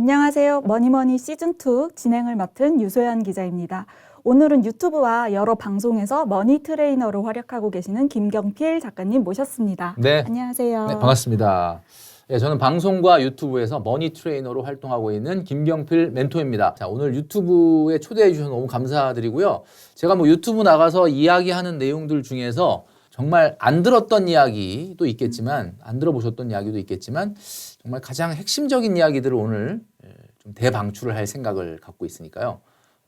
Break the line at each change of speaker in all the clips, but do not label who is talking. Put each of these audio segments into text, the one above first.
안녕하세요. 머니머니 시즌2 진행을 맡은 유소연 기자입니다. 오늘은 유튜브와 여러 방송에서 머니 트레이너로 활약하고 계시는 김경필 작가님 모셨습니다.
네.
안녕하세요.
네, 반갑습니다. 예, 저는 방송과 유튜브에서 머니 트레이너로 활동하고 있는 김경필 멘토입니다. 자, 오늘 유튜브에 초대해 주셔서 너무 감사드리고요. 제가 뭐 유튜브 나가서 이야기하는 내용들 중에서 정말 안 들었던 이야기도 있겠지만, 안 들어보셨던 이야기도 있겠지만, 정말 가장 핵심적인 이야기들을 오늘 좀 대방출을 할 생각을 갖고 있으니까요.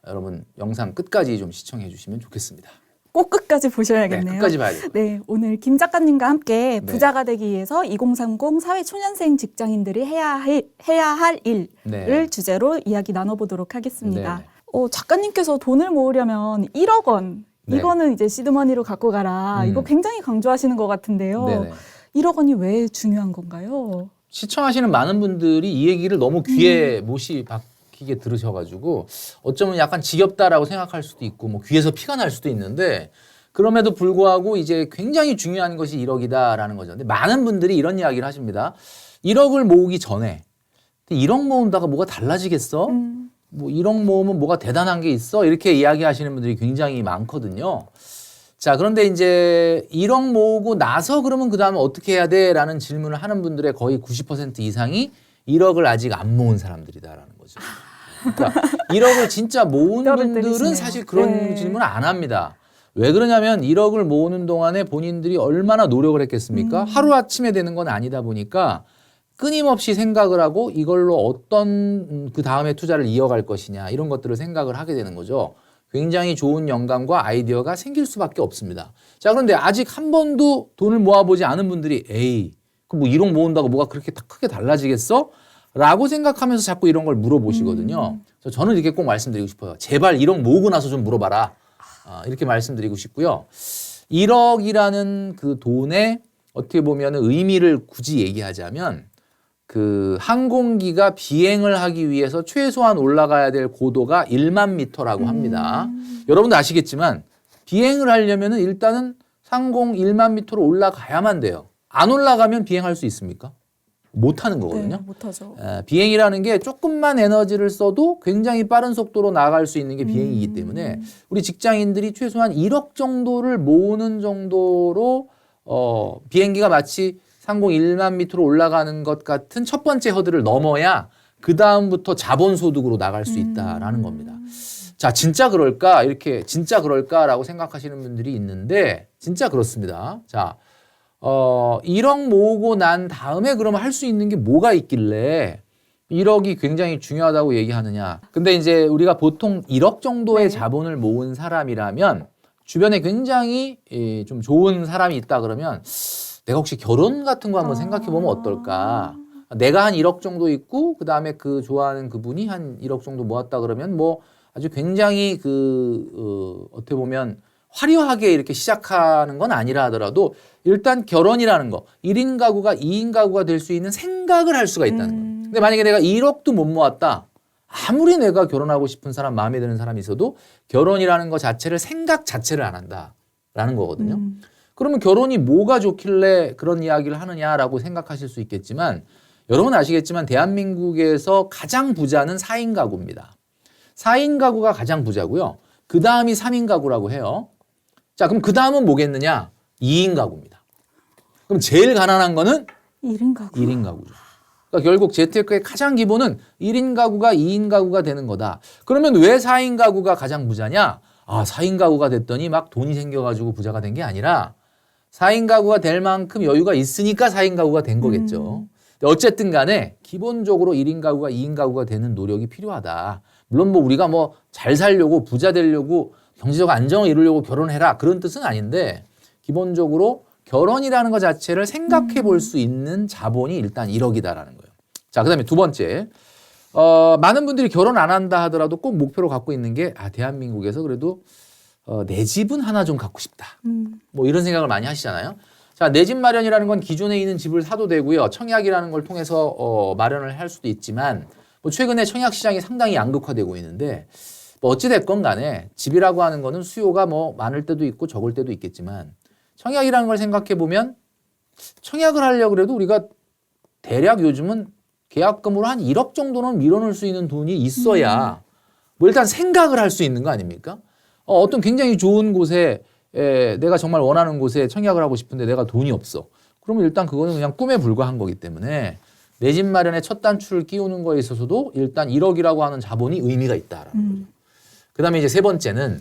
여러분 영상 끝까지 좀 시청해 주시면 좋겠습니다.
꼭 끝까지 보셔야겠네요.
네, 끝까지 봐야 돼요.
네, 오늘 김 작가님과 함께
네.
부자가 되기 위해서 2030 사회초년생 직장인들이 해야 할 일을
네.
주제로 이야기 나눠보도록 하겠습니다.
네.
작가님께서 돈을 모으려면 1억 원,
네.
이거는 이제 시드머니로 갖고 가라. 이거 굉장히 강조하시는 것 같은데요.
네네.
1억 원이 왜 중요한 건가요?
시청하시는 많은 분들이 이 얘기를 너무 귀에 못이 박히게 들으셔가지고 어쩌면 약간 지겹다라고 생각할 수도 있고 뭐 귀에서 피가 날 수도 있는데 그럼에도 불구하고 이제 굉장히 중요한 것이 1억이다라는 거죠. 근데 많은 분들이 이런 이야기를 하십니다. 1억을 모으기 전에 1억 모은다가 뭐가 달라지겠어? 뭐 1억 모으면 뭐가 대단한 게 있어? 이렇게 이야기하시는 분들이 굉장히 많거든요. 자, 그런데 이제 1억 모으고 나서 그러면 그 다음에 어떻게 해야 돼? 라는 질문을 하는 분들의 거의 90% 이상이 1억을 아직 안 모은 사람들이다라는 거죠. 그러니까 1억을 진짜 모은 분들은
때리시네요.
사실 그런
네.
질문을 안 합니다. 왜 그러냐면 1억을 모으는 동안에 본인들이 얼마나 노력을 했겠습니까? 하루아침에 되는 건 아니다 보니까 끊임없이 생각을 하고 이걸로 어떤 그 다음에 투자를 이어갈 것이냐 이런 것들을 생각을 하게 되는 거죠. 굉장히 좋은 영감과 아이디어가 생길 수밖에 없습니다. 자, 그런데 아직 한 번도 돈을 모아보지 않은 분들이 에이, 그 뭐 1억 모은다고 뭐가 그렇게 크게 달라지겠어? 라고 생각하면서 자꾸 이런 걸 물어보시거든요. 그래서 저는 이렇게 꼭 말씀드리고 싶어요. 제발 1억 모으고 나서 좀 물어봐라. 이렇게 말씀드리고 싶고요. 1억이라는 그 돈의 어떻게 보면 의미를 굳이 얘기하자면 그 항공기가 비행을 하기 위해서 최소한 올라가야 될 고도가 1만 미터라고 합니다. 여러분도 아시겠지만 비행을 하려면 일단은 상공 1만 미터로 올라가야만 돼요. 안 올라가면 비행할 수 있습니까? 못 하는 거거든요.
네, 못하죠.
비행이라는 게 조금만 에너지를 써도 굉장히 빠른 속도로 나갈 수 있는 게 비행이기 때문에 우리 직장인들이 최소한 1억 정도를 모으는 정도로 비행기가 마치 상공 1만 미터로 올라가는 것 같은 첫 번째 허들을 넘어야 그 다음부터 자본소득으로 나갈 수 있다라는 겁니다. 자, 진짜 그럴까? 이렇게 진짜 그럴까라고 생각하시는 분들이 있는데 진짜 그렇습니다. 자, 1억 모으고 난 다음에 그러면 할 수 있는 게 뭐가 있길래 1억이 굉장히 중요하다고 얘기하느냐. 근데 이제 우리가 보통 1억 정도의 자본을 모은 사람이라면 주변에 굉장히 좀 좋은 사람이 있다 그러면 내가 혹시 결혼 같은 거 한번 생각해 보면 어떨까? 내가 한 1억 정도 있고 그다음에 그 좋아하는 그분이 한 1억 정도 모았다 그러면 뭐 아주 굉장히 어떻게 보면 화려하게 이렇게 시작하는 건 아니라 하더라도 일단 결혼이라는 거 1인 가구가 2인 가구가 될 수 있는 생각을 할 수가 있다는 거예요. 근데 만약에 내가 1억도 못 모았다. 아무리 내가 결혼하고 싶은 사람, 마음에 드는 사람이 있어도 결혼이라는 거 자체를 생각 자체를 안 한다라는 거거든요. 그러면 결혼이 뭐가 좋길래 그런 이야기를 하느냐라고 생각하실 수 있겠지만 여러분 아시겠지만 대한민국에서 가장 부자는 4인 가구입니다. 4인 가구가 가장 부자고요. 그 다음이 3인 가구라고 해요. 자, 그럼 그 다음은 뭐겠느냐? 2인 가구입니다. 그럼 제일 가난한 거는
1인 가구.
1인 가구죠. 그러니까 결국 재테크의 가장 기본은 1인 가구가 2인 가구가 되는 거다. 그러면 왜 4인 가구가 가장 부자냐? 4인 가구가 됐더니 막 돈이 생겨가지고 부자가 된 게 아니라 4인 가구가 될 만큼 여유가 있으니까 4인 가구가 된 거겠죠. 근데 어쨌든 간에 기본적으로 1인 가구가 2인 가구가 되는 노력이 필요하다. 물론 뭐 우리가 뭐 잘 살려고 부자 되려고 경제적 안정을 이루려고 결혼해라 그런 뜻은 아닌데 기본적으로 결혼이라는 것 자체를 생각해 볼 수 있는 자본이 일단 1억이다라는 거예요. 자, 그다음에 두 번째. 많은 분들이 결혼 안 한다 하더라도 꼭 목표로 갖고 있는 게 대한민국에서 그래도 내 집은 하나 좀 갖고 싶다. 뭐 이런 생각을 많이 하시잖아요. 자, 내 집 마련이라는 건 기존에 있는 집을 사도 되고요. 청약이라는 걸 통해서 마련을 할 수도 있지만 뭐 최근에 청약 시장이 상당히 양극화되고 있는데 뭐 어찌됐건 간에 집이라고 하는 거는 수요가 뭐 많을 때도 있고 적을 때도 있겠지만 청약이라는 걸 생각해 보면 청약을 하려고 해도 우리가 대략 요즘은 계약금으로 한 1억 정도는 밀어넣을 수 있는 돈이 있어야 뭐 일단 생각을 할 수 있는 거 아닙니까? 어떤 굉장히 좋은 곳에 내가 정말 원하는 곳에 청약을 하고 싶은데 내가 돈이 없어. 그러면 일단 그거는 그냥 꿈에 불과한 거기 때문에 내 집 마련의 첫 단추를 끼우는 거에 있어서도 일단 1억이라고 하는 자본이 의미가 있다라는 거죠. 그다음에 이제 세 번째는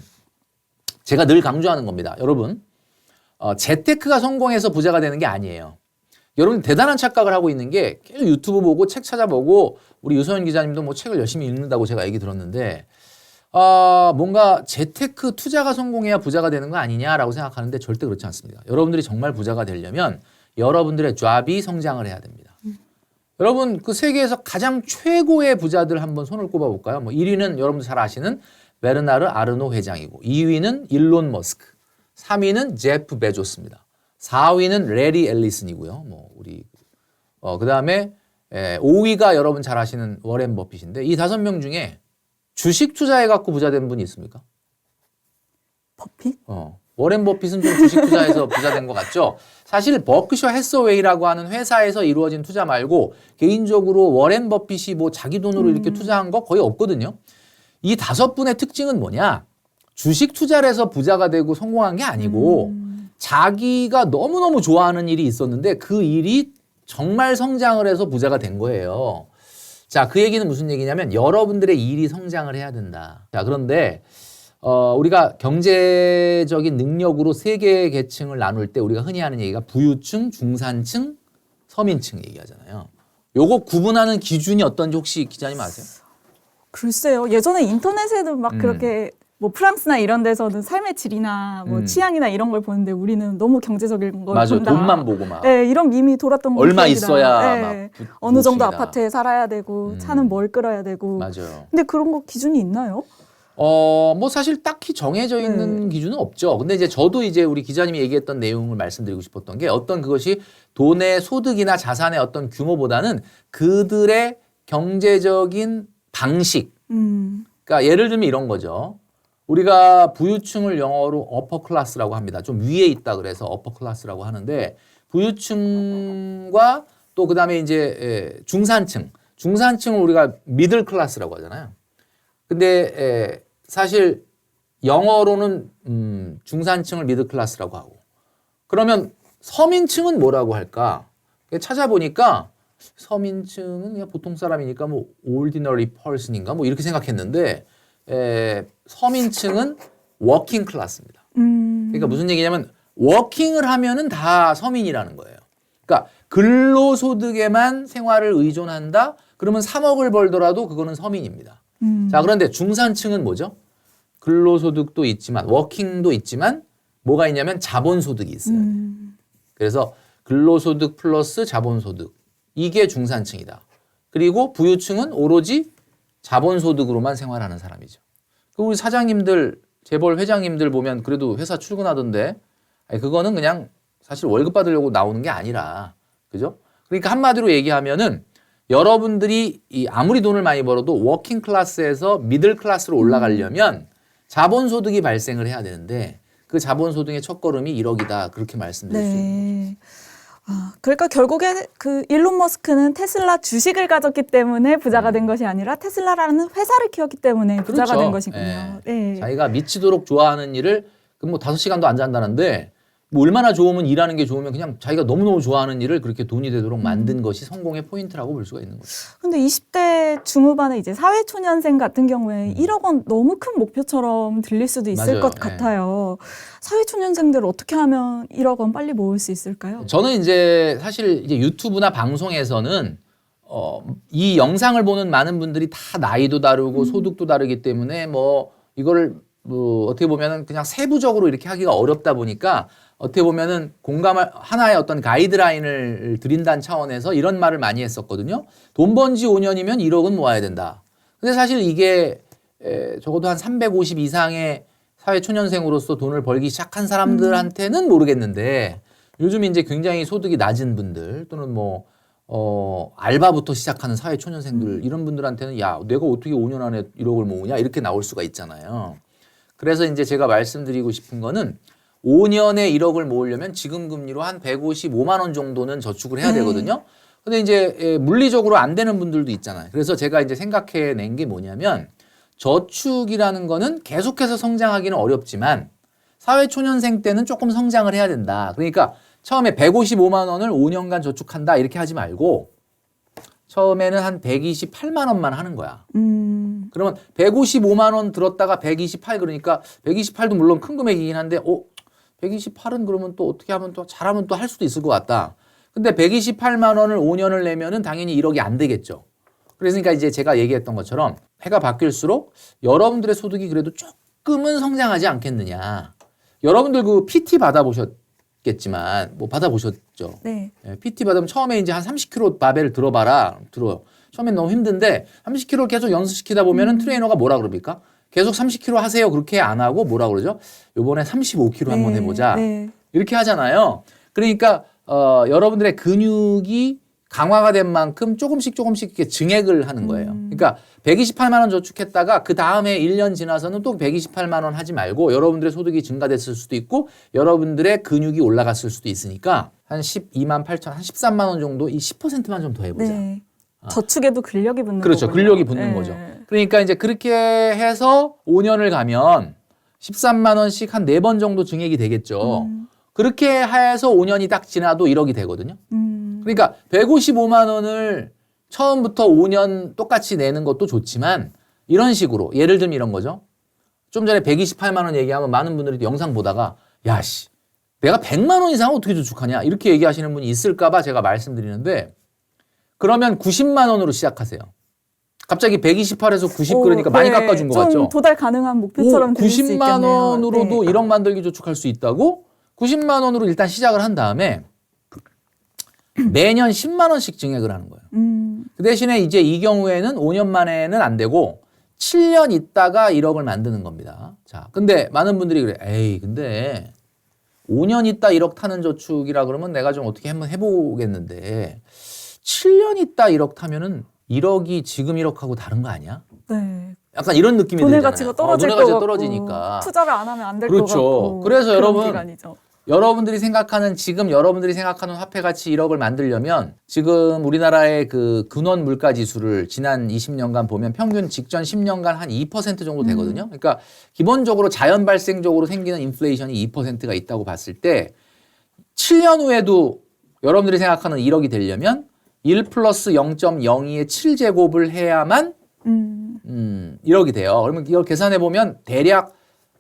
제가 늘 강조하는 겁니다. 여러분, 재테크가 성공해서 부자가 되는 게 아니에요. 여러분 대단한 착각을 하고 있는 게 계속 유튜브 보고 책 찾아보고 우리 유소연 기자님도 뭐 책을 열심히 읽는다고 제가 얘기 들었는데 뭔가 재테크 투자가 성공해야 부자가 되는 거 아니냐라고 생각하는데 절대 그렇지 않습니다. 여러분들이 정말 부자가 되려면 여러분들의 잡이 성장을 해야 됩니다. 여러분 그 세계에서 가장 최고의 부자들 한번 손을 꼽아볼까요? 뭐 1위는 여러분들 잘 아시는 베르나르 아르노 회장이고 2위는 일론 머스크, 3위는 제프 베조스입니다. 4위는 레리 앨리슨이고요. 뭐 우리 그다음에 5위가 여러분 잘 아시는 워렌 버핏인데 이 5명 중에 주식 투자해 갖고 부자 된 분이 있습니까?
버핏?
워렌 버핏은 좀 주식 투자해서 부자 된 것 같죠? 사실 버크셔 해서웨이라고 하는 회사에서 이루어진 투자 말고 개인적으로 워렌 버핏이 뭐 자기 돈으로 이렇게 투자한 거 거의 없거든요. 이 5분의 특징은 뭐냐? 주식 투자를 해서 부자가 되고 성공한 게 아니고 자기가 너무너무 좋아하는 일이 있었는데 그 일이 정말 성장을 해서 부자가 된 거예요. 자, 그 얘기는 무슨 얘기냐면 여러분들의 일이 성장을 해야 된다. 자, 그런데 우리가 경제적인 능력으로 세 개의 계층을 나눌 때 우리가 흔히 하는 얘기가 부유층, 중산층, 서민층 얘기하잖아요. 요거 구분하는 기준이 어떤지 혹시 기자님 아세요?
글쎄요. 예전에 인터넷에도 막 그렇게 뭐 프랑스나 이런 데서는 삶의 질이나 뭐 취향이나 이런 걸 보는데 우리는 너무 경제적인 걸
맞아요.
본다.
돈만 보고 막.
네, 이런 밈이 돌았던 거
얼마
기억이
있어야
나요.
막
네. 어느 정도
부칩니다.
아파트에 살아야 되고 차는 뭘 끌어야 되고.
맞아요.
근데 그런 거 기준이 있나요?
뭐 사실 딱히 정해져 있는 기준은 없죠. 근데 이제 저도 이제 우리 기자님이 얘기했던 내용을 말씀드리고 싶었던 게 어떤 그것이 돈의 소득이나 자산의 어떤 규모보다는 그들의 경제적인 방식. 그러니까 예를 들면 이런 거죠. 우리가 부유층을 영어로 어퍼 클래스라고 합니다. 좀 위에 있다 그래서 어퍼 클래스라고 하는데 부유층과 또 그다음에 이제 중산층을 우리가 미들 클래스라고 하잖아요. 근데 사실 영어로는 중산층을 미들 클래스라고 하고 그러면 서민층은 뭐라고 할까? 찾아보니까 서민층은 그냥 보통 사람이니까 뭐 ordinary person인가 뭐 이렇게 생각했는데 서민층은 워킹 클래스입니다. 그러니까 무슨 얘기냐면 워킹을 하면은 다 서민이라는 거예요. 그러니까 근로소득에만 생활을 의존한다? 그러면 3억을 벌더라도 그거는 서민입니다. 자, 그런데 중산층은 뭐죠? 근로소득도 있지만 워킹도 있지만 뭐가 있냐면 자본소득이 있어요. 그래서 근로소득 플러스 자본소득 이게 중산층이다. 그리고 부유층은 오로지 자본소득으로만 생활하는 사람이죠. 우리 사장님들, 재벌 회장님들 보면 그래도 회사 출근하던데 아니, 그거는 그냥 사실 월급 받으려고 나오는 게 아니라 그죠? 그러니까 한마디로 얘기하면은 여러분들이 아무리 돈을 많이 벌어도 워킹 클래스에서 미들 클래스로 올라가려면 자본소득이 발생을 해야 되는데 그 자본소득의 첫걸음이 1억이다. 그렇게 말씀드릴 수 있는 거죠.
그러니까 결국에 그 일론 머스크는 테슬라 주식을 가졌기 때문에 부자가 된 것이 아니라 테슬라라는 회사를 키웠기 때문에 부자가
그렇죠.
된 것이군요. 네.
자기가 미치도록 좋아하는 일을 뭐 5시간도 안 잔다는데 뭐 얼마나 좋으면 일하는 게 좋으면 그냥 자기가 너무너무 좋아하는 일을 그렇게 돈이 되도록 만든 것이 성공의 포인트라고 볼 수가 있는 거죠.
근데 20대 중후반에 이제 사회초년생 같은 경우에 1억 원 너무 큰 목표처럼 들릴 수도 있을
맞아요.
것 같아요. 사회초년생들 어떻게 하면 1억 원 빨리 모을 수 있을까요?
저는 이제 사실 이제 유튜브나 방송에서는 이 영상을 보는 많은 분들이 다 나이도 다르고 소득도 다르기 때문에 뭐 이거를 뭐 어떻게 보면은 그냥 세부적으로 이렇게 하기가 어렵다 보니까 어떻게 보면은 공감할 하나의 어떤 가이드라인을 드린다는 차원에서 이런 말을 많이 했었거든요. 돈 번 지 5년이면 1억은 모아야 된다. 근데 사실 이게 적어도 한 350 이상의 사회초년생으로서 돈을 벌기 시작한 사람들한테는 모르겠는데 요즘 이제 굉장히 소득이 낮은 분들 또는 뭐 알바부터 시작하는 사회초년생들 이런 분들한테는 야, 내가 어떻게 5년 안에 1억을 모으냐 이렇게 나올 수가 있잖아요. 그래서 이제 제가 말씀드리고 싶은 거는 5년에 1억을 모으려면 지금 금리로 한 155만 원 정도는 저축을 해야 되거든요. 근데 이제 물리적으로 안 되는 분들도 있잖아요. 그래서 제가 이제 생각해낸 게 뭐냐면 저축이라는 거는 계속해서 성장하기는 어렵지만 사회초년생 때는 조금 성장을 해야 된다. 그러니까 처음에 155만 원을 5년간 저축한다 이렇게 하지 말고 처음에는 한 128만 원만 하는 거야. 그러면 155만 원 들었다가 128 그러니까 128도 물론 큰 금액이긴 한데 128은 그러면 또 어떻게 하면 또 잘하면 또 할 수도 있을 것 같다. 근데 128만 원을 5년을 내면은 당연히 1억이 안 되겠죠. 그러니까 이제 제가 얘기했던 것처럼 해가 바뀔수록 여러분들의 소득이 그래도 조금은 성장하지 않겠느냐. 여러분들 그 PT 받아보셨겠지만 뭐 받아보셨죠.
네.
PT 받으면 처음에 이제 한 30kg 바벨 들어봐라. 들어요. 처음엔 너무 힘든데 30kg 계속 연습시키다 보면은 트레이너가 뭐라 그럽니까? 계속 30kg 하세요. 그렇게 안 하고 뭐라 그러죠? 요번에 35kg 한번 해보자.
네.
이렇게 하잖아요. 그러니까 여러분들의 근육이 강화가 된 만큼 조금씩 이렇게 증액을 하는 거예요. 그러니까 128만 원 저축했다가 그 다음에 1년 지나서는 또 128만 원 하지 말고 여러분들의 소득이 증가됐을 수도 있고 여러분들의 근육이 올라갔을 수도 있으니까 한 12만 8천, 한 13만 원 정도 이 10%만 좀 더 해보자.
네. 저축에도 근력이 붙는
그렇죠.
거군요.
근력이 붙는 거죠. 그러니까 이제 그렇게 해서 5년을 가면 13만 원씩 한 4번 정도 증액이 되겠죠. 그렇게 해서 5년이 딱 지나도 1억이 되거든요. 그러니까 155만 원을 처음부터 5년 똑같이 내는 것도 좋지만 이런 식으로 예를 들면 이런 거죠. 좀 전에 128만 원 얘기하면 많은 분들이 영상 보다가 야씨 내가 100만 원 이상 어떻게 저축하냐 이렇게 얘기하시는 분이 있을까 봐 제가 말씀드리는데 그러면 90만 원으로 시작하세요. 갑자기 128에서 90 그러니까 많이 깎아준 것 같죠?
좀 도달 가능한 목표처럼 들릴 수 있겠네요.
90만 원으로도
네.
1억 만들기 저축할 수 있다고? 90만 원으로 일단 시작을 한 다음에 매년 10만 원씩 증액을 하는 거예요. 그 대신에 이제 이 경우에는 5년 만에는 안 되고 7년 있다가 1억을 만드는 겁니다. 자, 근데 많은 분들이 그래. 에이, 근데 5년 있다 1억 타는 저축이라 그러면 내가 좀 어떻게 한번 해보겠는데 7년 있다 1억 타면은 1억이 지금 1억하고 다른 거 아니야?
네.
약간 이런 느낌이
돈의
들잖아요.
가치가 떨어질
돈의
것
가치가
같고
떨어지니까.
투자를 안 하면 안 될 것
그렇죠.
같고
그래서
그런
여러분
기간이죠.
여러분들이 생각하는 지금 여러분들이 생각하는 화폐 가치 1억을 만들려면 지금 우리나라의 그 근원 물가 지수를 지난 20년간 보면 평균 직전 10년간 한 2% 정도 되거든요. 그러니까 기본적으로 자연 발생적으로 생기는 인플레이션이 2%가 있다고 봤을 때 7년 후에도 여러분들이 생각하는 1억이 되려면 1 플러스 0.02의 7제곱을 해야만 1억이 돼요. 그러면 이걸 계산해 보면 대략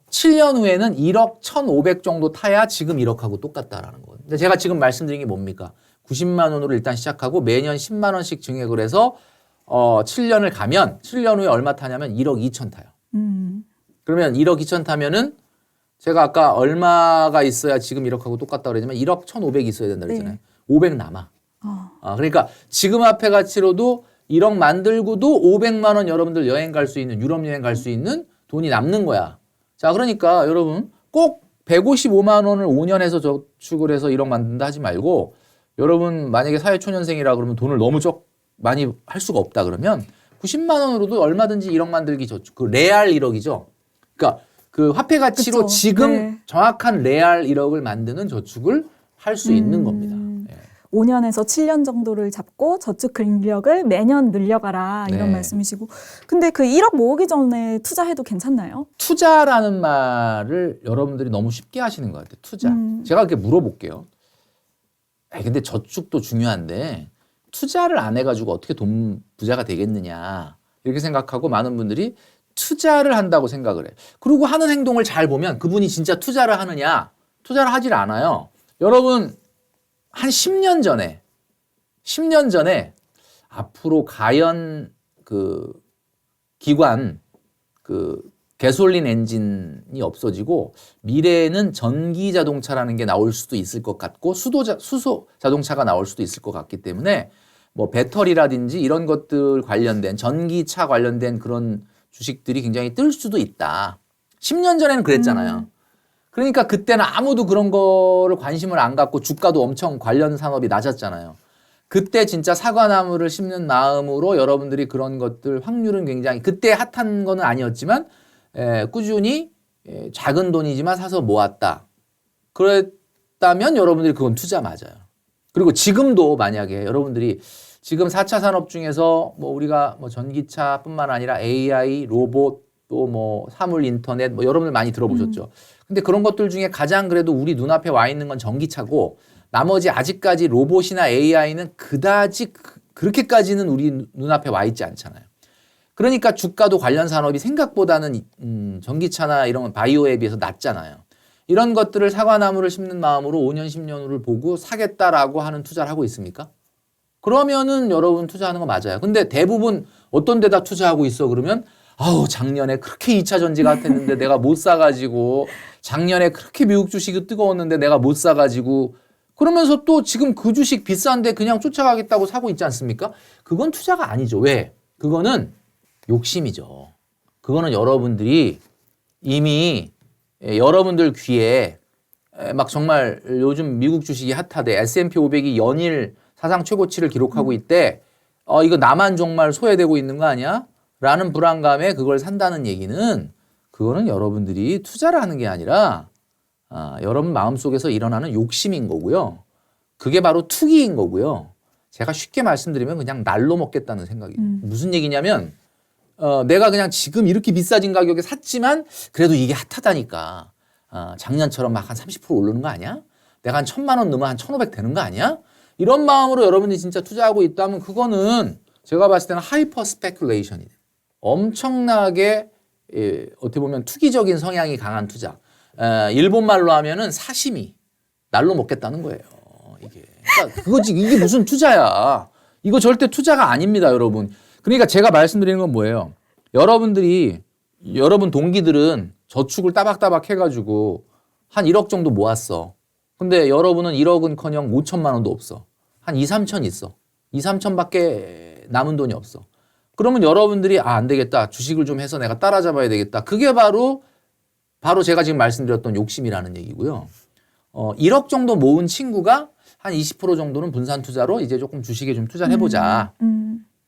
7년 후에는 1억 1,500 정도 타야 지금 1억하고 똑같다라는 거예요. 근데 제가 지금 말씀드린 게 뭡니까? 90만 원으로 일단 시작하고 매년 10만 원씩 증액을 해서 7년을 가면 7년 후에 얼마 타냐면 1억 2천 타요. 그러면 1억 2천 타면은 제가 아까 얼마가 있어야 지금 1억하고 똑같다고 그랬지만 1억 1,500 있어야 된다 그랬잖아요.
네.
500 남아. 그러니까 지금 화폐 가치로도 1억 만들고도 500만 원 여러분들 여행 갈 수 있는 유럽 여행 갈 수 있는 돈이 남는 거야. 자, 그러니까 여러분 꼭 155만 원을 5년 해서 저축을 해서 1억 만든다 하지 말고 여러분 만약에 사회초년생이라 그러면 돈을 너무 많이 할 수가 없다 그러면 90만 원으로도 얼마든지 1억 만들기 저축. 그 레알 1억이죠. 그러니까 그 화폐 가치로
그쵸.
지금
네.
정확한 레알 1억을 만드는 저축을 할 수 있는 겁니다.
5년에서 7년 정도를 잡고 저축 근력을 매년 늘려가라 이런
네.
말씀이시고 근데 그 1억 모으기 전에 투자해도 괜찮나요?
투자라는 말을 여러분들이 너무 쉽게 하시는 것 같아요. 투자. 제가 이렇게 물어볼게요. 근데 저축도 중요한데 투자를 안 해가지고 어떻게 돈 부자가 되겠느냐 이렇게 생각하고 많은 분들이 투자를 한다고 생각을 해요. 그리고 하는 행동을 잘 보면 그분이 진짜 투자를 하느냐 투자를 하질 않아요. 여러분 한 10년 전에 앞으로 가연 그 기관 그 가솔린 엔진이 없어지고 미래에는 전기 자동차라는 게 나올 수도 있을 것 같고 수소 자동차가 나올 수도 있을 것 같기 때문에 뭐 배터리라든지 이런 것들 관련된 전기차 관련된 그런 주식들이 굉장히 뜰 수도 있다. 10년 전에는 그랬잖아요. 그러니까 그때는 아무도 그런 거를 관심을 안 갖고 주가도 엄청 관련 산업이 낮았잖아요. 그때 진짜 사과나무를 심는 마음으로 여러분들이 그런 것들 확률은 굉장히 그때 핫한 거는 아니었지만 꾸준히 작은 돈이지만 사서 모았다. 그랬다면 여러분들이 그건 투자 맞아요. 그리고 지금도 만약에 여러분들이 지금 4차 산업 중에서 뭐 우리가 뭐 전기차뿐만 아니라 AI, 로봇, 또 뭐 사물 인터넷 뭐 여러분들 많이 들어보셨죠. 근데 그런 것들 중에 가장 그래도 우리 눈앞에 와 있는 건 전기차고 나머지 아직까지 로봇이나 AI는 그다지 그렇게까지는 우리 눈앞에 와 있지 않잖아요. 그러니까 주가도 관련 산업이 생각보다는 전기차나 이런 바이오에 비해서 낮잖아요. 이런 것들을 사과나무를 심는 마음으로 5년, 10년 후를 보고 사겠다라고 하는 투자를 하고 있습니까? 그러면은 여러분 투자하는 거 맞아요. 근데 대부분 어떤 데다 투자하고 있어 그러면 아우 작년에 그렇게 2차 전지가 핫했는데 내가 못 사가지고 작년에 그렇게 미국 주식이 뜨거웠는데 내가 못 사가지고 그러면서 또 지금 그 주식 비싼데 그냥 쫓아가겠다고 사고 있지 않습니까? 그건 투자가 아니죠. 왜? 그거는 욕심이죠. 그거는 여러분들이 이미 여러분들 귀에 막 정말 요즘 미국 주식이 핫하대. S&P 500이 연일 사상 최고치를 기록하고 있대. 이거 나만 정말 소외되고 있는 거 아니야? 라는 불안감에 그걸 산다는 얘기는 그거는 여러분들이 투자를 하는 게 아니라 여러분 마음속에서 일어나는 욕심인 거고요. 그게 바로 투기인 거고요. 제가 쉽게 말씀드리면 그냥 날로 먹겠다는 생각이에요. 무슨 얘기냐면 내가 그냥 지금 이렇게 비싸진 가격에 샀지만 그래도 이게 핫하다니까. 작년처럼 막 한 30% 오르는 거 아니야? 내가 한 1,000만 원 넣으면 한 1,500 되는 거 아니야? 이런 마음으로 여러분들이 진짜 투자하고 있다면 그거는 제가 봤을 때는 하이퍼 스페큘레이션이에요. 엄청나게 어떻게 보면 투기적인 성향이 강한 투자. 일본 말로 하면은 사시미. 날로 먹겠다는 거예요. 이게. 그러니까 그거지. 이게 무슨 투자야. 이거 절대 투자가 아닙니다, 여러분. 그러니까 제가 말씀드리는 건 뭐예요? 여러분들이 여러분 동기들은 저축을 따박따박 해가지고 한 1억 정도 모았어. 근데 여러분은 1억은커녕 5천만 원도 없어. 한 2, 3천 있어. 2, 3천밖에 남은 돈이 없어. 그러면 여러분들이 안 되겠다. 주식을 좀 해서 내가 따라잡아야 되겠다. 그게 바로 제가 지금 말씀드렸던 욕심이라는 얘기고요. 1억 정도 모은 친구가 한 20% 정도는 분산 투자로 이제 조금 주식에 좀 투자를 해보자.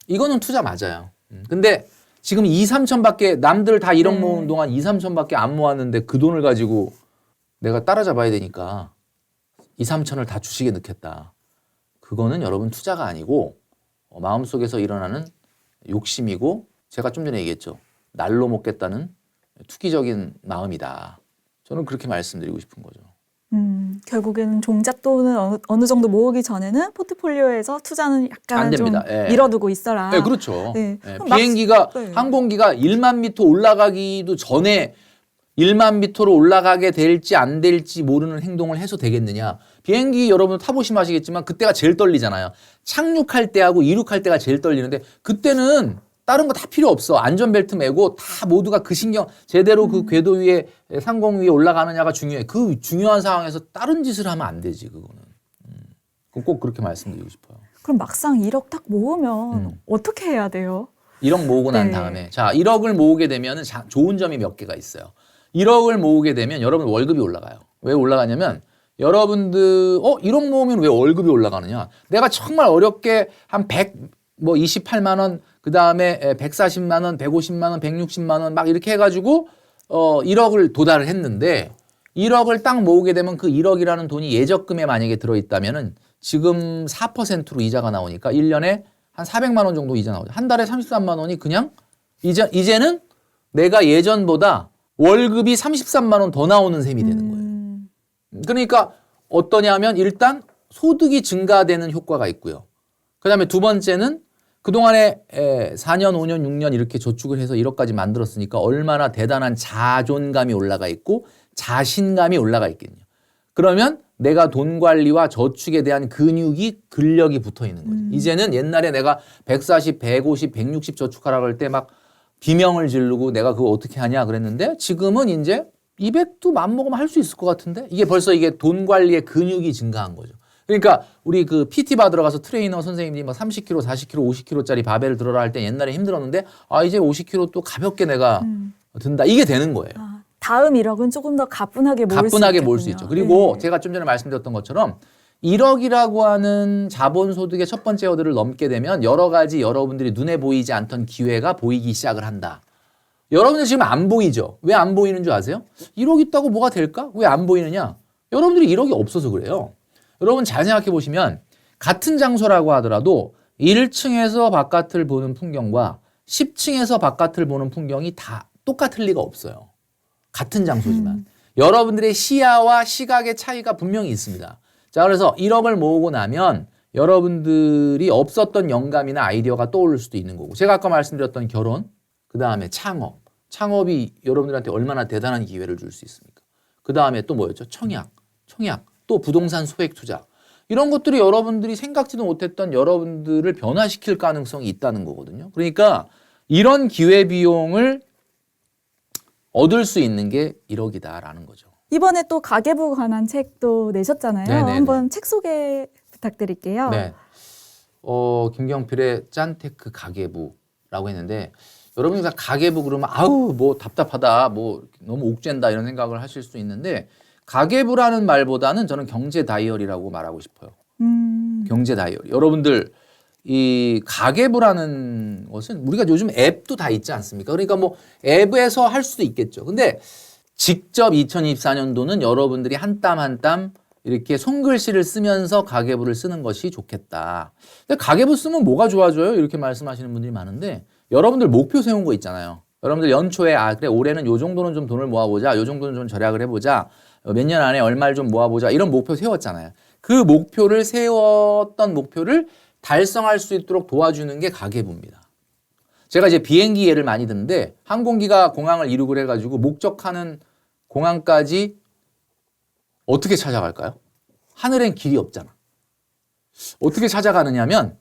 이거는 투자 맞아요. 근데 지금 2, 3천밖에 남들 다 1억 모으는 동안 2, 3천밖에 안 모았는데 그 돈을 가지고 내가 따라잡아야 되니까 2, 3천을 다 주식에 넣겠다. 그거는 여러분 투자가 아니고 마음속에서 일어나는 욕심이고 제가 좀 전에 얘기했죠. 날로 먹겠다는 투기적인 마음이다. 저는 그렇게 말씀드리고 싶은 거죠.
결국에는 종잣돈을 어느 정도 모으기 전에는 포트폴리오에서 투자는 약간
안
좀
됩니다. 예.
밀어두고 있어라.
네, 그렇죠.
네.
예,
그럼
비행기가
네.
항공기가 1만 미터 올라가기도 전에 1만 미터로 올라가게 될지 안 될지 모르는 행동을 해서 되겠느냐. 비행기 여러분 타보시면 아시겠지만 그때가 제일 떨리잖아요. 착륙할 때하고 이륙할 때가 제일 떨리는데 그때는 다른 거 다 필요 없어. 안전벨트 매고 다 모두가 그 신경 제대로 그 궤도 위에 상공 위에 올라가느냐가 중요해. 그 중요한 상황에서 다른 짓을 하면 안 되지 그거는. 꼭 그렇게 말씀드리고 싶어요.
그럼 막상 1억 딱 모으면 어떻게 해야 돼요?
1억 모으고 난
네.
다음에 자 1억을 모으게 되면 좋은 점이 몇 개가 있어요. 1억을 모으게 되면 여러분 월급이 올라가요. 왜 올라가냐면 여러분들 1억 모으면 왜 월급이 올라가느냐. 내가 정말 어렵게 한 28만 원 그다음에 140만 원, 150만 원, 160만 원 막 이렇게 해가지고 1억을 도달을 했는데 1억을 딱 모으게 되면 그 1억이라는 돈이 예적금에 만약에 들어있다면은 지금 4%로 이자가 나오니까 1년에 한 400만 원 정도 이자 나오죠. 한 달에 33만 원이 그냥 이제는 내가 예전보다 월급이 33만 원 더 나오는 셈이 되는 거예요. 그러니까 어떠냐면 일단 소득이 증가되는 효과가 있고요. 그다음에 두 번째는 그동안에 4년, 5년, 6년 이렇게 저축을 해서 1억까지 만들었으니까 얼마나 대단한 자존감이 올라가 있고 자신감이 올라가 있겠냐. 그러면 내가 돈 관리와 저축에 대한 근력이 붙어 있는 거죠. 이제는 옛날에 내가 140, 150, 160 저축하라고 할 때 막 비명을 지르고 내가 그거 어떻게 하냐 그랬는데 지금은 이제 200도 맘먹으면 할 수 있을 것 같은데 이게 벌써 이게 돈 관리의 근육이 증가한 거죠. 그러니까 우리 그 PT 받으러 가서 트레이너 선생님들이 막 30kg, 40kg, 50kg짜리 바벨을 들어라 할 때 옛날에 힘들었는데 이제 50kg 또 가볍게 내가 든다. 이게 되는 거예요.
다음 1억은 조금 더 가뿐하게 모을 수
있죠. 그리고
네.
제가 좀 전에 말씀드렸던 것처럼 1억이라고 하는 자본소득의 첫 번째 허들을 넘게 되면 여러 가지 여러분들이 눈에 보이지 않던 기회가 보이기 시작을 한다. 여러분들 지금 안 보이죠? 왜 안 보이는 줄 아세요? 1억 있다고 뭐가 될까? 왜 안 보이느냐? 여러분들이 1억이 없어서 그래요. 여러분 잘 생각해 보시면 같은 장소라고 하더라도 1층에서 바깥을 보는 풍경과 10층에서 바깥을 보는 풍경이 다 똑같을 리가 없어요. 같은 장소지만. 여러분들의 시야와 시각의 차이가 분명히 있습니다. 자, 그래서 1억을 모으고 나면 여러분들이 없었던 영감이나 아이디어가 떠오를 수도 있는 거고, 제가 아까 말씀드렸던 결혼, 그 다음에 창업. 창업이 여러분들한테 얼마나 대단한 기회를 줄 수 있습니까? 그 다음에 또 뭐였죠? 청약, 또 부동산 소액 투자. 이런 것들이 여러분들이 생각지도 못했던 여러분들을 변화시킬 가능성이 있다는 거거든요. 그러니까 이런 기회비용을 얻을 수 있는 게 1억이다라는 거죠.
이번에 또 가계부 관한 책도 내셨잖아요.
네네네.
한번 책 소개 부탁드릴게요.
네. 김경필의 짠테크 가계부라고 했는데, 여러분이 다 가계부 그러면 아우 뭐 답답하다, 뭐 너무 옥죄다 이런 생각을 하실 수 있는데, 가계부라는 말보다는 저는 경제 다이어리라고 말하고 싶어요. 경제 다이어리. 여러분들 이 가계부라는 것은 우리가 요즘 앱도 다 있지 않습니까? 그러니까 뭐 앱에서 할 수도 있겠죠. 근데 직접 2024년도는 여러분들이 한 땀 한 땀 이렇게 손글씨를 쓰면서 가계부를 쓰는 것이 좋겠다. 근데 가계부 쓰면 뭐가 좋아져요? 이렇게 말씀하시는 분들이 많은데, 여러분들 목표 세운 거 있잖아요. 여러분들 연초에 그래 올해는 요 정도는 좀 돈을 모아보자, 요 정도는 좀 절약을 해보자, 몇 년 안에 얼마를 좀 모아보자, 이런 목표 세웠잖아요. 그 목표를 세웠던 목표를 달성할 수 있도록 도와주는 게 가계부입니다. 제가 이제 비행기 예를 많이 드는데, 항공기가 공항을 이륙을 해가지고 목적하는 공항까지 어떻게 찾아갈까요? 하늘엔 길이 없잖아. 어떻게 찾아가느냐면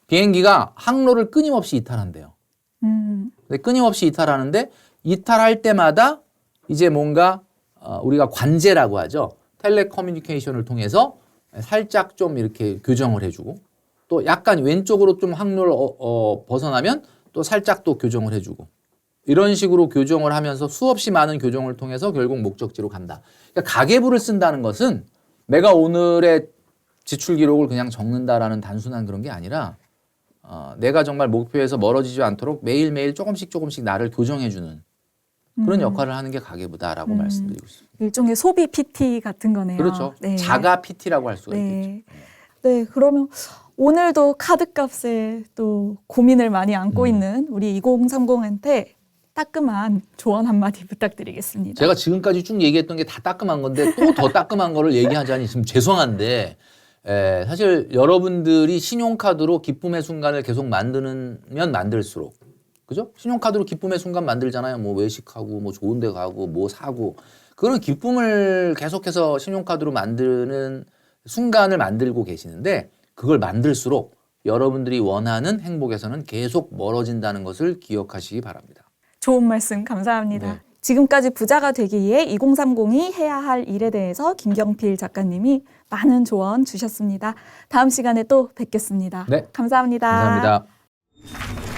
비행기가 항로를 끊임없이 이탈한대요. 근데 끊임없이 이탈하는데, 이탈할 때마다 이제 뭔가 우리가 관제라고 하죠. 텔레커뮤니케이션을 통해서 살짝 좀 이렇게 교정을 해주고, 또 약간 왼쪽으로 좀 항로를 벗어나면 또 살짝 또 교정을 해주고, 이런 식으로 교정을 하면서 수없이 많은 교정을 통해서 결국 목적지로 간다. 그러니까 가계부를 쓴다는 것은 내가 오늘의 지출 기록을 그냥 적는다라는 단순한 그런 게 아니라, 내가 정말 목표에서 멀어지지 않도록 매일매일 조금씩 나를 교정해주는 그런 역할을 하는 게 가계부다라고 말씀드리고 있습니다.
일종의 소비 PT 같은 거네요.
그렇죠.
네.
자가 PT라고 할 수가 있겠죠.
네. 네, 그러면 오늘도 카드값에 또 고민을 많이 안고 있는 우리 2030한테 따끔한 조언 한마디 부탁드리겠습니다.
제가 지금까지 쭉 얘기했던 게 다 따끔한 건데 또 더 따끔한 거를 얘기하자니 지금 죄송한데, 사실 여러분들이 신용카드로 기쁨의 순간을 계속 만드면 만들수록, 그죠? 신용카드로 기쁨의 순간 만들잖아요. 뭐 외식하고, 뭐 좋은 데 가고, 뭐 사고. 그런 기쁨을 계속해서 신용카드로 만드는 순간을 만들고 계시는데, 그걸 만들수록 여러분들이 원하는 행복에서는 계속 멀어진다는 것을 기억하시기 바랍니다.
좋은 말씀 감사합니다.
네.
지금까지 부자가 되기 위해 2030이 해야 할 일에 대해서 김경필 작가님이 많은 조언 주셨습니다. 다음 시간에 또 뵙겠습니다.
네.
감사합니다.
감사합니다.